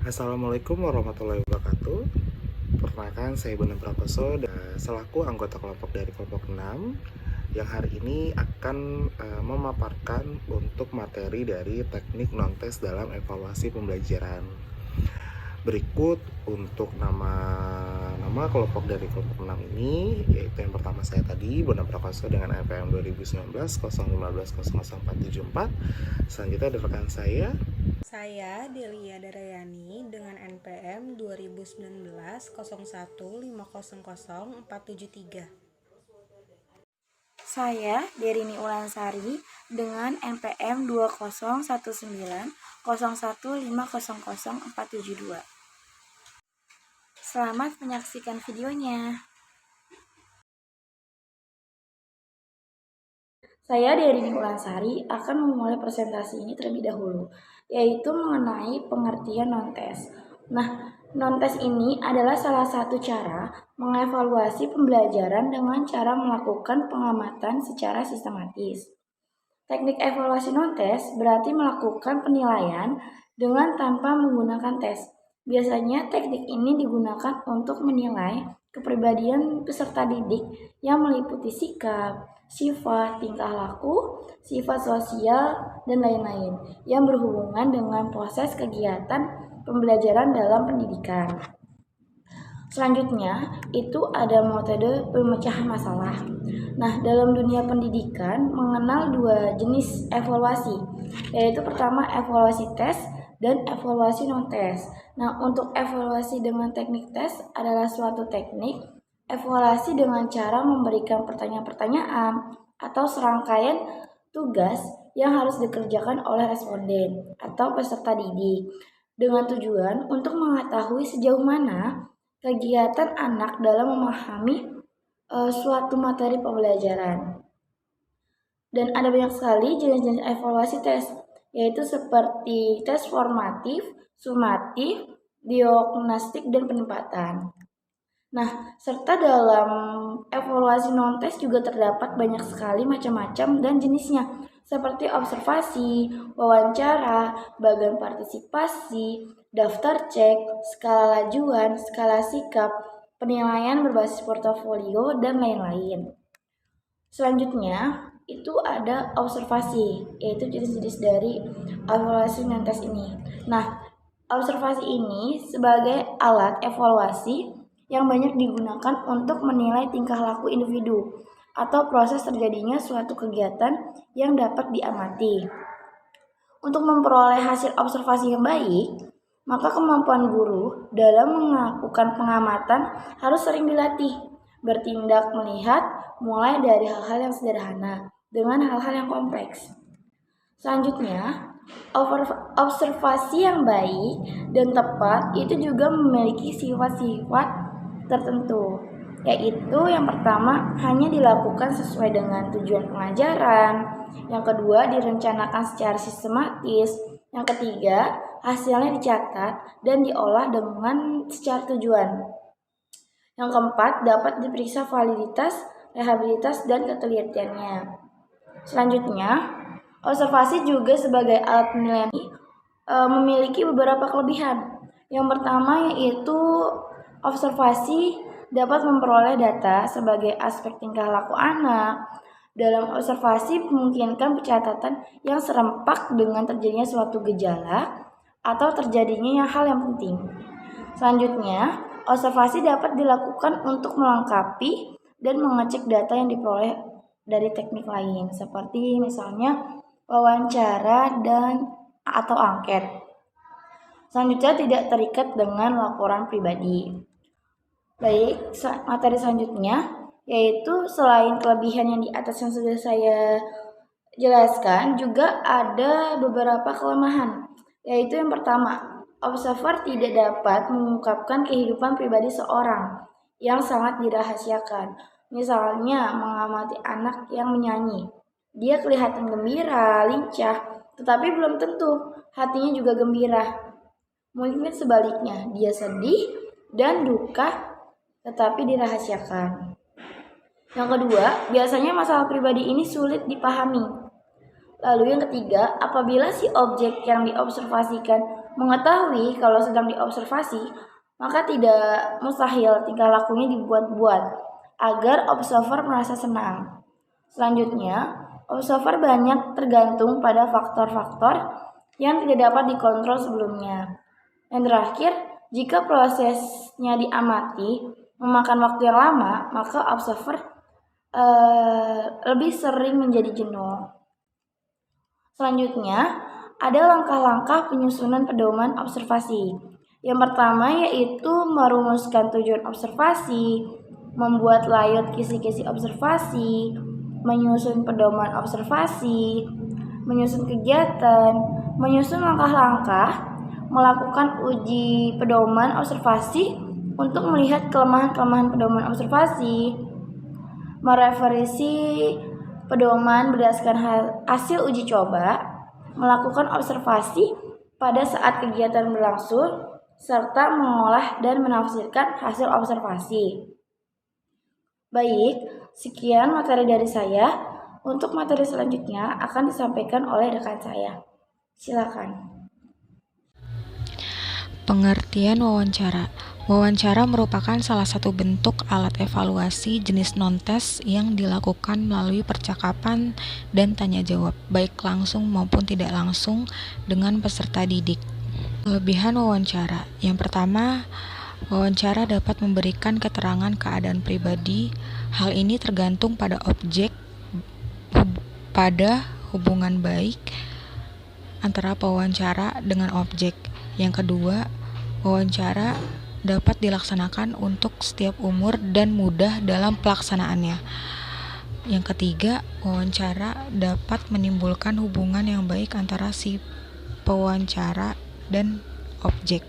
Assalamualaikum warahmatullahi wabarakatuh. Perkenalkan, saya Bunda Prakoso selaku anggota kelompok dari kelompok 6 yang hari ini akan memaparkan untuk materi dari teknik non-tes dalam evaluasi pembelajaran. Berikut untuk nama kelompok dari kelompok 6 ini, yaitu yang pertama saya tadi, Bunda Prakoso dengan NPM 2019 015 00474. Selanjutnya ada rekan saya Delia Darayani dengan NPM 2019 01 500 473. Saya Derini Ulansari dengan NPM 2019 01 500 472. Selamat menyaksikan videonya. Saya Derini Ulansari akan memulai presentasi ini terlebih dahulu, yaitu mengenai pengertian non-tes. Nah, non-tes ini adalah salah satu cara mengevaluasi pembelajaran dengan cara melakukan pengamatan secara sistematis. Teknik evaluasi non-tes berarti melakukan penilaian dengan tanpa menggunakan tes. Biasanya teknik ini digunakan untuk menilai kepribadian peserta didik yang meliputi sikap, sifat, tingkah laku, sifat sosial, dan lain-lain yang berhubungan dengan proses kegiatan pembelajaran dalam pendidikan. Selanjutnya, itu ada metode pemecahan masalah. Nah, dalam dunia pendidikan mengenal dua jenis evaluasi, yaitu pertama evaluasi tes dan evaluasi non-tes. Nah, untuk evaluasi dengan teknik tes adalah suatu teknik evaluasi dengan cara memberikan pertanyaan-pertanyaan atau serangkaian tugas yang harus dikerjakan oleh responden atau peserta didik dengan tujuan untuk mengetahui sejauh mana kegiatan anak dalam memahami suatu materi pembelajaran. Dan ada banyak sekali jenis-jenis evaluasi tes, yaitu seperti tes formatif, sumatif, diagnostik, dan penempatan. Nah, serta dalam evaluasi non-tes juga terdapat banyak sekali macam-macam dan jenisnya, seperti observasi, wawancara, bagian partisipasi, daftar cek, skala lajuan, skala sikap, penilaian berbasis portofolio, dan lain-lain. Selanjutnya, itu ada observasi, yaitu jenis-jenis dari evaluasi non-tes ini. Nah, observasi ini sebagai alat evaluasi yang banyak digunakan untuk menilai tingkah laku individu atau proses terjadinya suatu kegiatan yang dapat diamati. Untuk memperoleh hasil observasi yang baik, maka kemampuan guru dalam melakukan pengamatan harus sering dilatih, bertindak melihat mulai dari hal-hal yang sederhana dengan hal-hal yang kompleks. Selanjutnya, observasi yang baik dan tepat itu juga memiliki sifat-sifat tertentu, yaitu yang pertama hanya dilakukan sesuai dengan tujuan pengajaran, yang kedua direncanakan secara sistematis, yang ketiga hasilnya dicatat dan diolah dengan secara tujuan, yang keempat dapat diperiksa validitas, reliabilitas, dan ketelitiannya. Selanjutnya, observasi juga sebagai alat penilaian memiliki beberapa kelebihan. Yang pertama yaitu observasi dapat memperoleh data sebagai aspek tingkah laku anak. Dalam observasi memungkinkan pencatatan yang serempak dengan terjadinya suatu gejala atau terjadinya hal yang penting. Selanjutnya, observasi dapat dilakukan untuk melengkapi dan mengecek data yang diperoleh dari teknik lain, seperti misalnya wawancara dan atau angket. Selanjutnya tidak terikat dengan laporan pribadi. Baik, materi selanjutnya yaitu selain kelebihan yang di atas yang sudah saya jelaskan, juga ada beberapa kelemahan. Yaitu yang pertama, observer tidak dapat mengungkapkan kehidupan pribadi seorang yang sangat dirahasiakan. Misalnya mengamati anak yang menyanyi. Dia kelihatan gembira, lincah, tetapi belum tentu hatinya juga gembira. Mungkin sebaliknya, dia sedih dan duka tetapi dirahasiakan. Yang kedua, biasanya masalah pribadi ini sulit dipahami. Lalu yang ketiga, apabila si objek yang diobservasikan Mengetahui kalau sedang diobservasi, maka tidak mustahil tingkah lakunya dibuat-buat agar observer merasa senang. Selanjutnya, observer banyak tergantung pada faktor-faktor yang tidak dapat dikontrol sebelumnya. Yang terakhir, jika prosesnya diamati memakan waktu yang lama, maka observer lebih sering menjadi jenuh. Selanjutnya, ada langkah-langkah penyusunan pedoman observasi. Yang pertama yaitu merumuskan tujuan observasi, membuat layout kisi-kisi observasi, menyusun pedoman observasi, menyusun kegiatan, menyusun langkah-langkah, melakukan uji pedoman observasi untuk melihat kelemahan-kelemahan pedoman observasi, merevisi pedoman berdasarkan hasil uji coba, melakukan observasi pada saat kegiatan berlangsung, serta mengolah dan menafsirkan hasil observasi. Baik, sekian materi dari saya. Untuk materi selanjutnya akan disampaikan oleh rekan saya. Silakan. Pengertian wawancara. Wawancara merupakan salah satu bentuk alat evaluasi jenis non-tes yang dilakukan melalui percakapan dan tanya jawab, baik langsung maupun tidak langsung dengan peserta didik. Kelebihan wawancara. Yang pertama, wawancara dapat memberikan keterangan keadaan pribadi. Hal ini tergantung pada pada hubungan baik antara pewawancara dengan objek. Yang kedua, wawancara dapat dilaksanakan untuk setiap umur dan mudah dalam pelaksanaannya. Yang ketiga, wawancara dapat menimbulkan hubungan yang baik antara si pewawancara dan objek.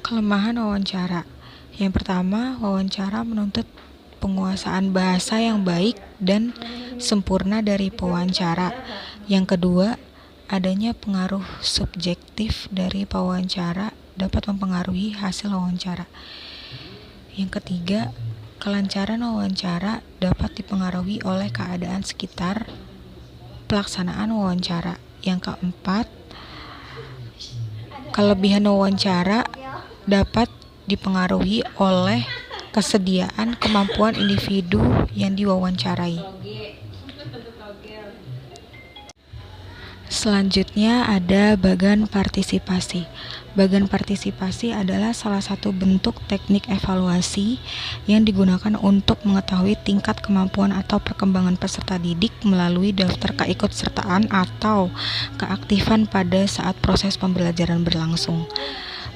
Kelemahan wawancara. Yang pertama, wawancara menuntut penguasaan bahasa yang baik dan sempurna dari pewawancara. Yang kedua, adanya pengaruh subjektif dari pewawancara dapat mempengaruhi hasil wawancara. Yang ketiga, kelancaran wawancara dapat dipengaruhi oleh keadaan sekitar pelaksanaan wawancara. Yang keempat, kelebihan wawancara dapat dipengaruhi oleh kesediaan kemampuan individu yang diwawancarai. Selanjutnya ada bagan partisipasi. Bagan partisipasi adalah salah satu bentuk teknik evaluasi yang digunakan untuk mengetahui tingkat kemampuan atau perkembangan peserta didik melalui daftar keikutsertaan atau keaktifan pada saat proses pembelajaran berlangsung.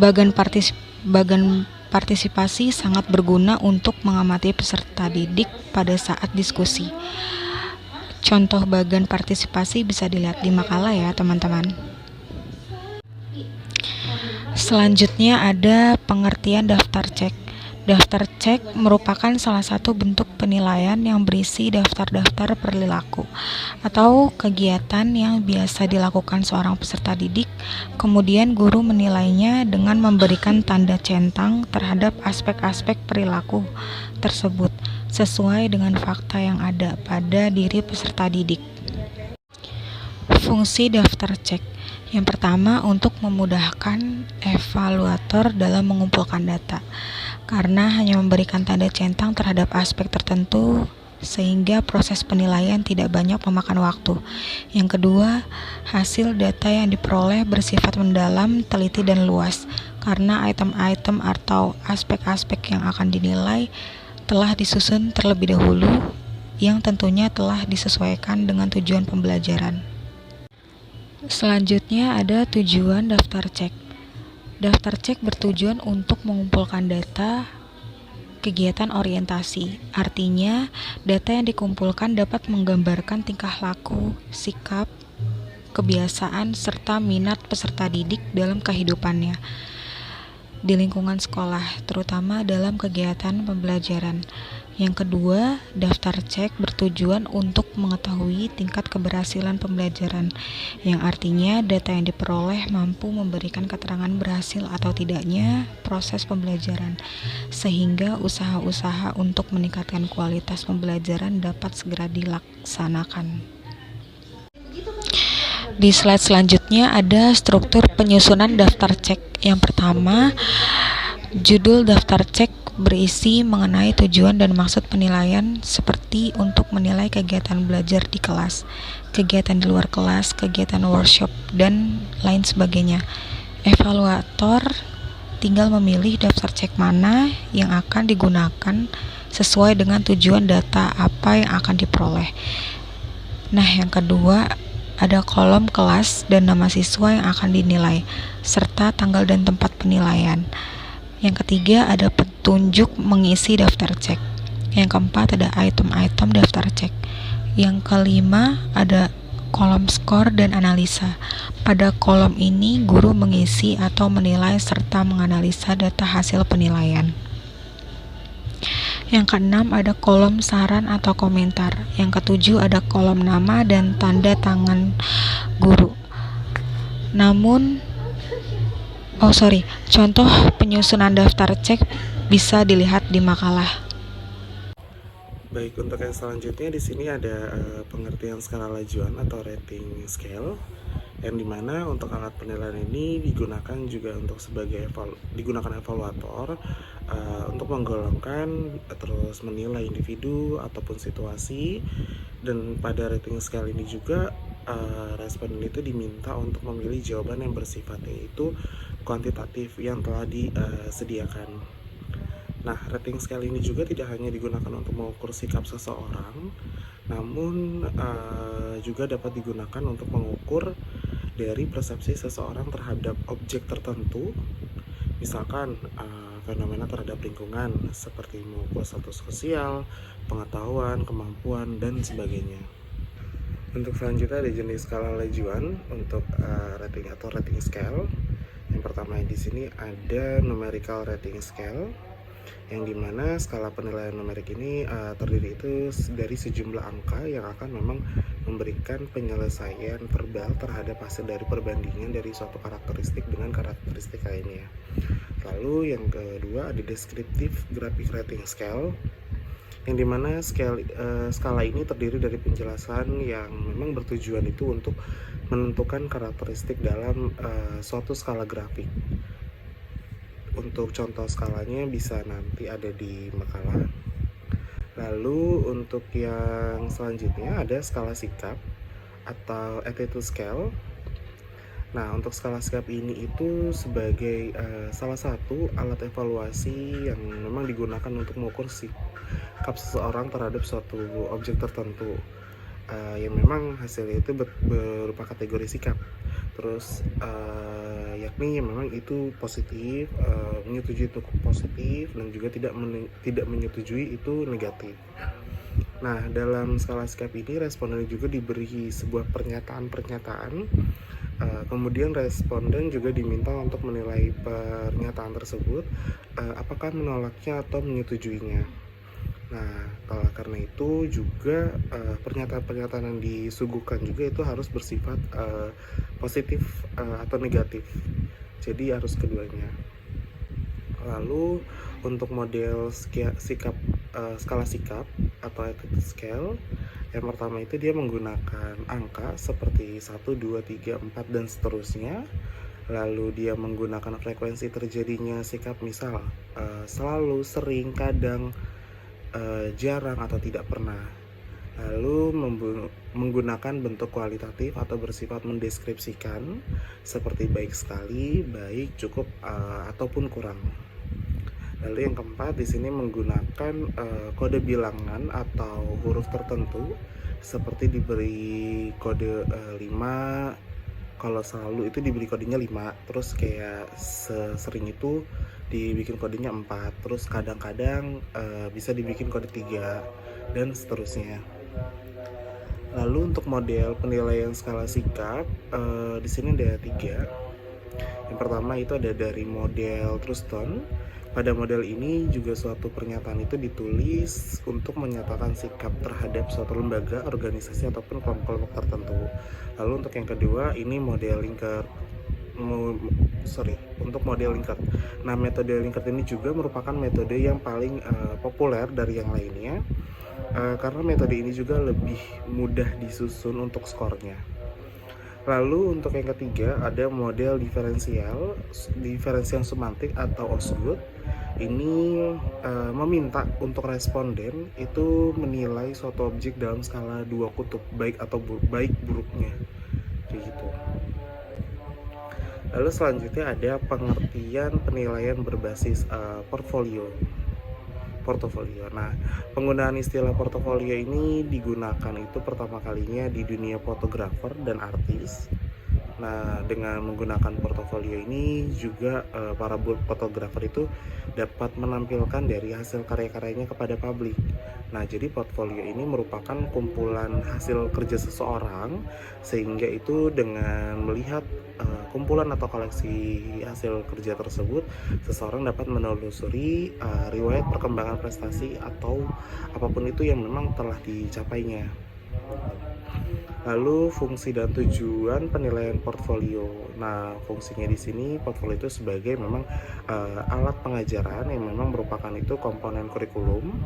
Bagan partisipasi sangat berguna untuk mengamati peserta didik pada saat diskusi. Contoh bagan partisipasi bisa dilihat di makalah ya teman-teman. Selanjutnya ada pengertian daftar cek. Daftar cek merupakan salah satu bentuk penilaian yang berisi daftar-daftar perilaku atau kegiatan yang biasa dilakukan seorang peserta didik. Kemudian guru menilainya dengan memberikan tanda centang terhadap aspek-aspek perilaku tersebut sesuai dengan fakta yang ada pada diri peserta didik. Fungsi daftar cek. Yang pertama, untuk memudahkan evaluator dalam mengumpulkan data, karena hanya memberikan tanda centang terhadap aspek tertentu sehingga proses penilaian tidak banyak memakan waktu. Yang kedua, hasil data yang diperoleh bersifat mendalam, teliti, dan luas, karena item-item atau aspek-aspek yang akan dinilai telah disusun terlebih dahulu, yang tentunya telah disesuaikan dengan tujuan pembelajaran. Selanjutnya ada tujuan daftar cek. Daftar cek bertujuan untuk mengumpulkan data kegiatan orientasi. Artinya, data yang dikumpulkan dapat menggambarkan tingkah laku, sikap, kebiasaan, serta minat peserta didik dalam kehidupannya di lingkungan sekolah, terutama dalam kegiatan pembelajaran. Yang kedua, daftar cek bertujuan untuk mengetahui tingkat keberhasilan pembelajaran, yang artinya data yang diperoleh mampu memberikan keterangan berhasil atau tidaknya proses pembelajaran, sehingga usaha-usaha untuk meningkatkan kualitas pembelajaran dapat segera dilaksanakan. Di slide selanjutnya ada struktur penyusunan daftar cek. Yang pertama, judul daftar cek berisi mengenai tujuan dan maksud penilaian seperti untuk menilai kegiatan belajar di kelas, kegiatan di luar kelas, kegiatan workshop, dan lain sebagainya. Evaluator tinggal memilih daftar cek mana yang akan digunakan sesuai dengan tujuan data apa yang akan diperoleh. Nah, yang kedua, ada kolom kelas dan nama siswa yang akan dinilai, serta tanggal dan tempat penilaian. Yang ketiga, ada petunjuk mengisi daftar cek. Yang keempat, ada item-item daftar cek. Yang kelima, ada kolom skor dan analisa. Pada kolom ini, guru mengisi atau menilai serta menganalisa data hasil penilaian. Yang keenam, ada kolom saran atau komentar. Yang ketujuh, ada kolom nama dan tanda tangan guru. Contoh penyusunan daftar cek bisa dilihat di makalah. Baik, untuk yang selanjutnya di sini ada pengertian skala lajuan atau rating scale, yang dimana untuk alat penilaian ini digunakan juga untuk digunakan evaluator untuk menggolongkan terus menilai individu ataupun situasi. Dan pada rating scale ini juga responden itu diminta untuk memilih jawaban yang bersifatnya itu kuantitatif yang telah disediakan. Nah, rating scale ini juga tidak hanya digunakan untuk mengukur sikap seseorang, namun juga dapat digunakan untuk mengukur dari persepsi seseorang terhadap objek tertentu, misalkan fenomena terhadap lingkungan seperti mengukur status sosial, pengetahuan, kemampuan, dan sebagainya. Untuk selanjutnya ada jenis skala lajuan untuk rating atau rating scale. Yang pertama di sini ada numerical rating scale, yang dimana skala penilaian numerik ini terdiri itu dari sejumlah angka yang akan memang memberikan penyelesaian verbal terhadap hasil dari perbandingan dari suatu karakteristik dengan karakteristik lainnya. Lalu yang kedua ada descriptive graphic rating scale, yang dimana skala ini terdiri dari penjelasan yang memang bertujuan itu untuk menentukan karakteristik dalam suatu skala grafik. Untuk contoh skalanya bisa nanti ada di makalah. Lalu untuk yang selanjutnya ada skala sikap atau attitude scale. Nah, untuk skala sikap ini itu sebagai salah satu alat evaluasi yang memang digunakan untuk mengukur sikap seseorang terhadap suatu objek tertentu, yang memang hasilnya itu berupa kategori sikap. Terus yakni yang memang itu positif, menyetujui itu positif, dan juga tidak menyetujui itu negatif. Nah, dalam skala sikap ini responden juga diberi sebuah pernyataan. Kemudian responden juga diminta untuk menilai pernyataan tersebut, apakah menolaknya atau menyetujuinya. Nah, karena itu juga pernyataan-pernyataan yang disuguhkan juga itu harus bersifat positif atau negatif. Jadi harus keduanya. Lalu untuk model skala sikap atau attitude scale, yang pertama itu dia menggunakan angka seperti 1, 2, 3, 4 dan seterusnya. Lalu dia menggunakan frekuensi terjadinya sikap, misal selalu, sering, kadang, jarang atau tidak pernah. Lalu menggunakan bentuk kualitatif atau bersifat mendeskripsikan seperti baik sekali, baik, cukup, ataupun kurang. Lalu yang keempat di sini menggunakan kode bilangan atau huruf tertentu seperti diberi kode 5. Kalau selalu itu diberi kodenya 5, terus kayak sering itu dibikin kodenya 4, terus kadang-kadang bisa dibikin kode 3 dan seterusnya. Lalu untuk model penilaian skala sikap di sini ada 3. Yang pertama itu ada dari model Truston. Pada model ini juga suatu pernyataan itu ditulis untuk menyatakan sikap terhadap suatu lembaga, organisasi ataupun kelompok tertentu. Lalu untuk yang kedua ini model Likert. Untuk model Likert. Nah, metode Likert ini juga merupakan metode yang paling populer dari yang lainnya, karena metode ini juga lebih mudah disusun untuk skornya. Lalu untuk yang ketiga ada model diferensial semantik atau Osgood. Ini meminta untuk responden itu menilai suatu objek dalam skala dua kutub, baik atau baik buruknya, kayak gitu. Lalu selanjutnya ada pengertian penilaian berbasis portofolio. Nah, penggunaan istilah portofolio ini digunakan itu pertama kalinya di dunia fotografer dan artis. Nah, dengan menggunakan portofolio ini juga para fotografer itu dapat menampilkan dari hasil karya-karyanya kepada publik. Nah, jadi portfolio ini merupakan kumpulan hasil kerja seseorang, sehingga itu dengan melihat kumpulan atau koleksi hasil kerja tersebut, seseorang dapat menelusuri riwayat perkembangan prestasi atau apapun itu yang memang telah dicapainya. Lalu fungsi dan tujuan penilaian portfolio. Nah, fungsinya di sini portfolio itu sebagai memang alat pengajaran yang memang merupakan itu komponen kurikulum.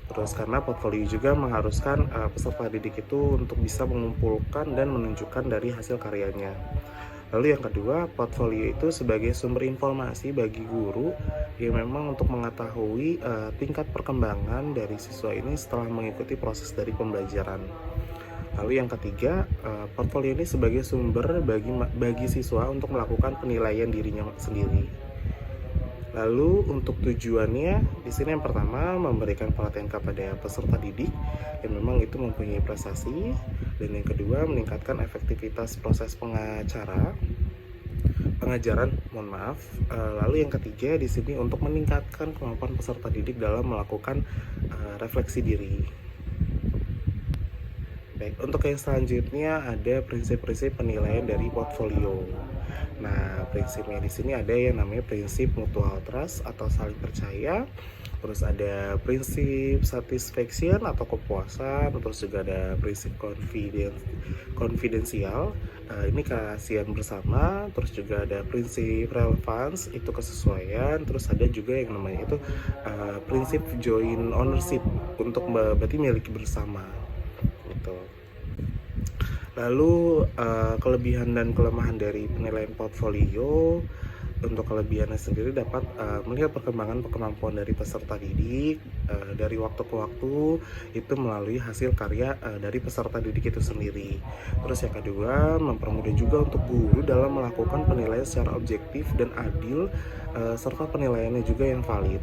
Terus karena portfolio juga mengharuskan peserta didik itu untuk bisa mengumpulkan dan menunjukkan dari hasil karyanya. Lalu yang kedua, portfolio itu sebagai sumber informasi bagi guru yang memang untuk mengetahui tingkat perkembangan dari siswa ini setelah mengikuti proses dari pembelajaran. Lalu yang ketiga, portfolio ini sebagai sumber bagi siswa untuk melakukan penilaian dirinya sendiri. Lalu untuk tujuannya, di sini yang pertama memberikan perhatian kepada peserta didik yang memang itu mempunyai prestasi, dan yang kedua meningkatkan efektivitas proses pengajaran. Lalu yang ketiga di sini untuk meningkatkan kemampuan peserta didik dalam melakukan refleksi diri. Baik, untuk yang selanjutnya ada prinsip-prinsip penilaian dari portfolio. Nah, prinsipnya di sini ada yang namanya prinsip mutual trust atau saling percaya. Terus ada prinsip satisfaction atau kepuasan. Terus juga ada prinsip konfidensial. Ini kerahasiaan bersama. Terus juga ada prinsip relevance, itu kesesuaian. Terus ada juga yang namanya itu prinsip joint ownership, untuk berarti milik bersama. Gitu. Lalu kelebihan dan kelemahan dari penilaian portfolio. Untuk kelebihannya sendiri dapat melihat perkembangan kemampuan dari peserta didik dari waktu ke waktu itu melalui hasil karya dari peserta didik itu sendiri. Terus yang kedua, mempermudah juga untuk guru dalam melakukan penilaian secara objektif dan adil, serta penilaiannya juga yang valid.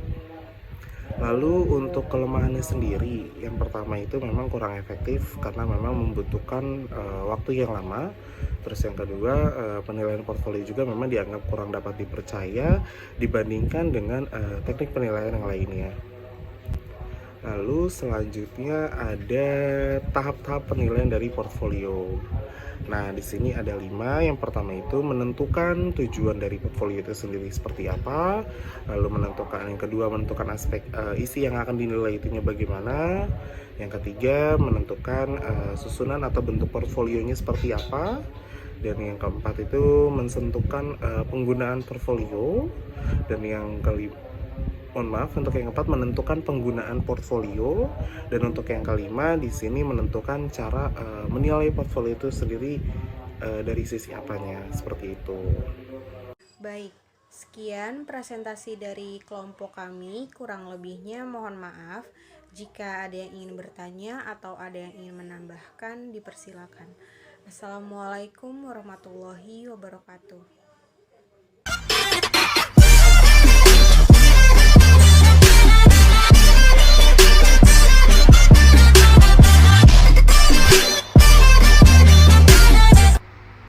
Lalu untuk kelemahannya sendiri, yang pertama itu memang kurang efektif karena memang membutuhkan waktu yang lama. Terus yang kedua, penilaian portfolio juga memang dianggap kurang dapat dipercaya dibandingkan dengan teknik penilaian yang lainnya. Lalu selanjutnya ada tahap-tahap penilaian dari portfolio. Nah, di sini ada 5. Yang pertama itu menentukan tujuan dari portfolio itu sendiri seperti apa. Lalu yang kedua menentukan aspek isi yang akan dinilai itunya bagaimana. Yang ketiga menentukan susunan atau bentuk portfolionya seperti apa. Dan yang keempat itu menentukan penggunaan portfolio. Dan untuk yang keempat menentukan penggunaan portfolio, dan untuk yang kelima di sini menentukan cara menilai portfolio itu sendiri dari sisi apanya, seperti itu. Baik, sekian presentasi dari kelompok kami. Kurang lebihnya mohon maaf. Jika ada yang ingin bertanya atau ada yang ingin menambahkan, dipersilakan. Assalamualaikum warahmatullahi wabarakatuh.